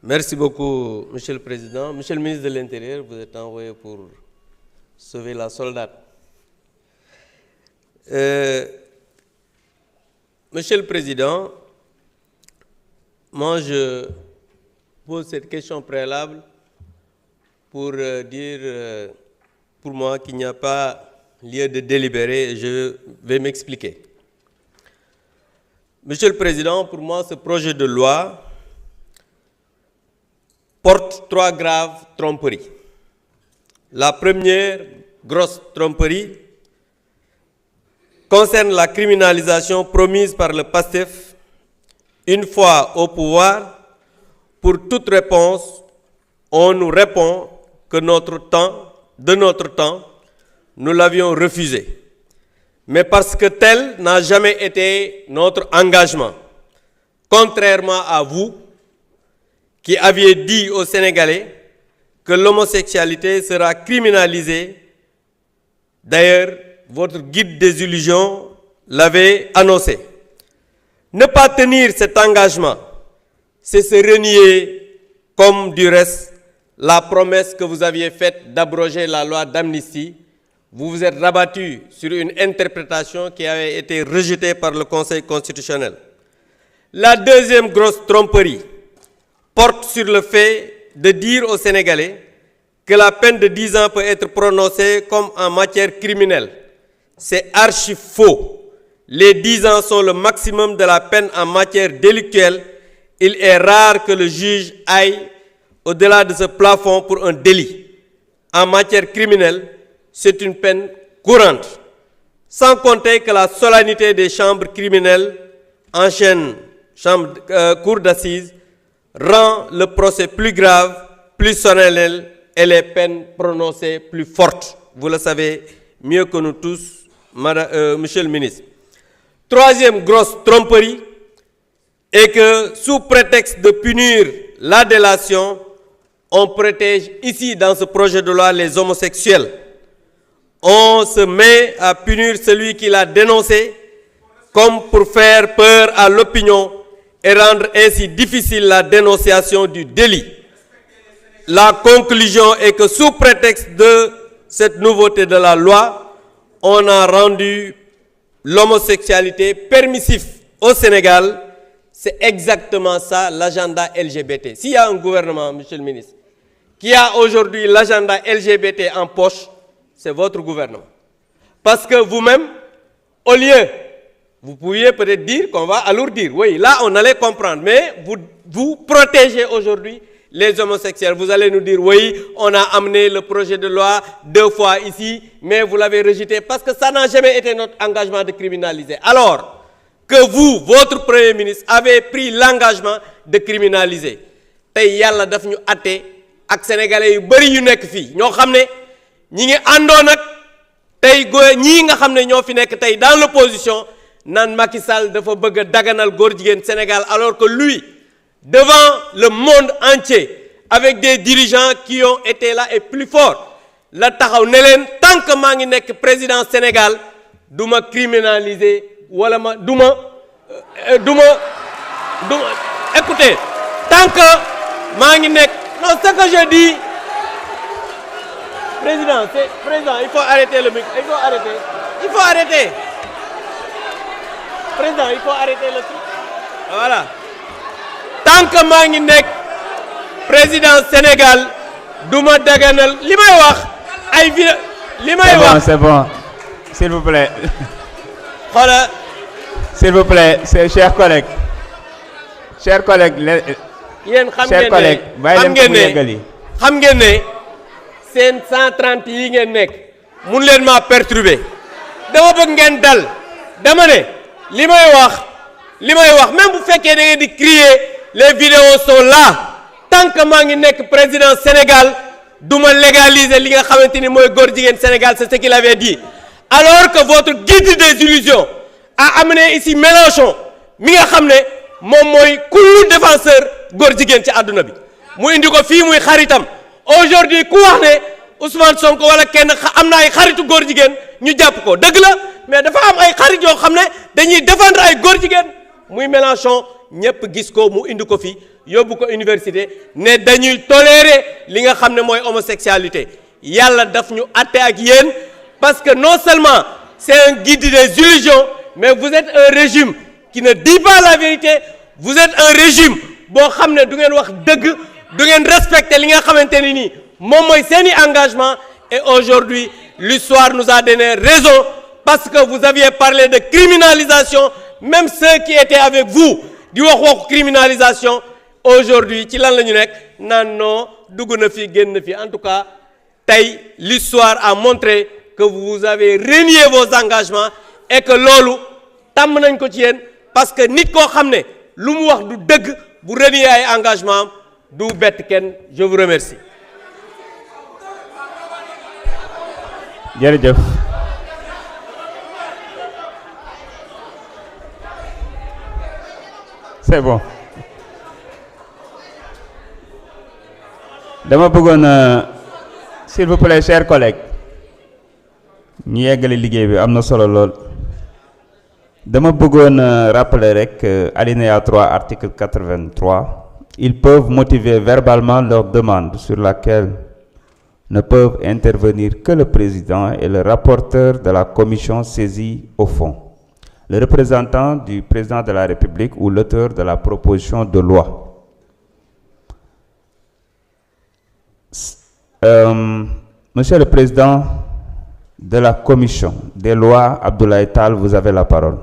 Merci beaucoup, Monsieur le Président. Monsieur le ministre de l'Intérieur, vous êtes envoyé pour sauver la soldate. Monsieur le Président, moi je pose cette question préalable pour dire pour moi qu'il n'y a pas lieu de délibérer et je vais m'expliquer. Monsieur le Président, pour moi ce projet de loi porte 3 graves tromperies. La première grosse tromperie concerne la criminalisation promise par le PASTEF une fois au pouvoir. Pour toute réponse, on nous répond que de notre temps, nous l'avions refusé. Mais parce que tel n'a jamais été notre engagement, contrairement à vous, qui aviez dit aux Sénégalais que l'homosexualité sera criminalisée. D'ailleurs, votre guide des illusions l'avait annoncé. Ne pas tenir cet engagement, c'est se renier, comme du reste, la promesse que vous aviez faite d'abroger la loi d'amnistie. Vous vous êtes rabattu sur une interprétation qui avait été rejetée par le Conseil constitutionnel. La deuxième grosse tromperie porte sur le fait de dire aux Sénégalais que la peine de 10 ans peut être prononcée comme en matière criminelle. C'est archi faux. Les 10 ans sont le maximum de la peine en matière délictuelle. Il est rare que le juge aille au-delà de ce plafond pour un délit. En matière criminelle, c'est une peine courante. Sans compter que la solennité des chambres criminelles, cour d'assises, rend le procès plus grave, plus solennel et les peines prononcées plus fortes. Vous le savez mieux que nous tous, Monsieur le ministre. Troisième grosse tromperie est que sous prétexte de punir la délation, on protège ici dans ce projet de loi les homosexuels. On se met à punir celui qui l'a dénoncé comme pour faire peur à l'opinion et rendre ainsi difficile la dénonciation du délit. La conclusion est que sous prétexte de cette nouveauté de la loi, on a rendu l'homosexualité permissif au Sénégal. C'est exactement ça l'agenda LGBT. S'il y a un gouvernement, Monsieur le ministre, qui a aujourd'hui l'agenda LGBT en poche, c'est votre gouvernement. Parce que vous-même, au lieu, vous pouviez peut-être dire qu'on va alourdir. Oui, là, on allait comprendre. Mais vous protégez aujourd'hui les homosexuels. Vous allez nous dire, oui, on a amené le projet de loi 2 fois ici, mais vous l'avez rejeté parce que ça n'a jamais été notre engagement de criminaliser. Alors que vous, votre Premier ministre, avez pris l'engagement de criminaliser. Tay yalla daf ñu atté ak sénégalais yu bari yu nekk fi ñoo xamné ñi ngi àndoon ak tay ñi nga xamné ñoo fi nekk tay dans l'opposition nan Macky Sall dafa bëgg daganal góor jigéen Sénégal alors que lui devant le monde entier avec des dirigeants qui ont été là et plus forts la taxaw ne leen tant que maa ngi nekk président Sénégal duma criminaliser wala ma duma écoutez tant que maa ngi nekk non ce que je dis président il faut arrêter le micro il faut arrêter président il faut arrêter le truc voilà tant que maa ngi nekk président Sénégal duma daganal li may wax ay li may wax c'est bon s'il vous plaît voilà s'il vous plaît chers collègues yéen xam ngeen ne seen 130 yi ngeen nekk mun leen ma perturber dama bëgg ngeen dal dama ne li may wax même bu fekkee da ngeen di crier les vidéos sont là tant que maa ngi nekk président Sénégal duma légaliser li nga xamante ni mooy góor jigéen Sénégal c'est ce qu'il avait dit alors que votre guide des illusions a amené ici Mélenchon mi nga xam ne moom mooy kullu défenseur góor jigéen ci àdduna bi mu indi ko fii muy xaritam aujourd'hui ku wax ne Ousmane Sonko wala kenn am na ay xaritu góor jigéen ñu jàpp ko dëgg la mais dafa am ay xarit yoo xam ne dañuy défendre ay góor jigéen muy Mélenchon ñëpp gis ko mu indi ko fi yóbbu ko université ne dañuy tolérer li nga xam ne mooy homosexualité yàlla daf ñu àtte ak yéen parce que non seulement c'est un guide des illusions mais vous êtes un régime qui ne dit pas la vérité vous êtes un régime boo xam ne du ngeen wax dëgg du ngeen respecter li nga xamante ni nii moom mooy seeni engagement et aujourd'hui l'histoire nous a donné raison parce que vous aviez parlé de criminalisation même ceux qui étaient avec vous di wax waxu criminalisation aujourd'hui ci lan la ñu nekk naan non dugg na fi génn fi en tout cas tey l'histoire a montré que vous avez renié vos engagements et que loolu tàmm nañ ko ci yéen parce que nit koo xam ne lu mu wax du dëgg bu renier ay engagement du bett kenn je vous remercie. jërëjëf. C'est bon. dama bëggoon s'il vous plaît chers collègues ñu yeggali liggéey bi am na solo lool dama bëggoon rappeler rek alinéa 3 article 83 ils peuvent motiver verbalement leur demande sur laquelle ne peuvent intervenir que le président et le rapporteur de la commission saisie au fond, le représentant du président de la République ou l'auteur de la proposition de loi. Monsieur le Président de la Commission des lois, Abdoulaye Tall, vous avez la parole.